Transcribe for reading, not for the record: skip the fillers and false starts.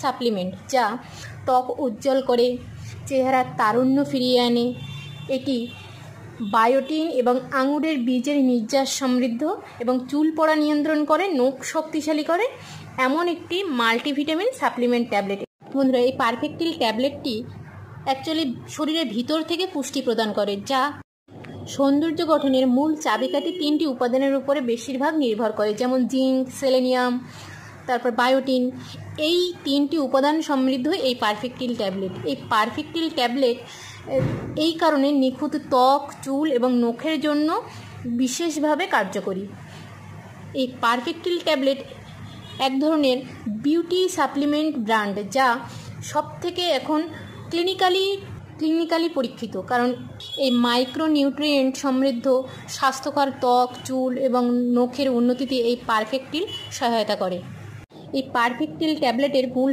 Supplement যা ত্বক উজ্জ্বল করে, চেহারার তারুণ্য ফিরিয়ে আনে। এটি বায়োটিন এবং আঙুরের বীজের নির্যাস সমৃদ্ধ এবং চুল পড়া নিয়ন্ত্রণ করে, নখ শক্তিশালী করে এমন একটি মাল্টিভিটামিন সাপ্লিমেন্ট ট্যাবলেট। বন্ধুরা, এই পারফেক্টিল ট্যাবলেটটি অ্যাকচুয়ালি শরীরের ভিতর থেকে পুষ্টি প্রদান করে, যা সৌন্দর্য গঠনের মূল চাবিকাঠি 3টি উপাদানের উপরে বেশিরভাগ নির্ভর করে, যেমন জিঙ্ক, সেলেনিয়াম, তারপর বায়োটিন। এই 3টি উপাদান সমৃদ্ধ এই পারফেক্টিল ট্যাবলেট। এই পারফেক্টিল ট্যাবলেট এই কারণে নিখুঁত ত্বক, চুল এবং নখের জন্য বিশেষভাবে কার্যকরী। এই পারফেক্টিল ট্যাবলেট এক ধরনের বিউটি সাপ্লিমেন্ট ব্র্যান্ড, যা সবথেকে এখন ক্লিনিক্যালি পরীক্ষিত, কারণ এই মাইক্রোনিউট্রিয়েন্ট সমৃদ্ধ স্বাস্থ্যকর ত্বক, চুল এবং নখের উন্নতিতে এই পারফেক্টিল সহায়তা করে। এই পারফেক্টিল ট্যাবলেটের মূল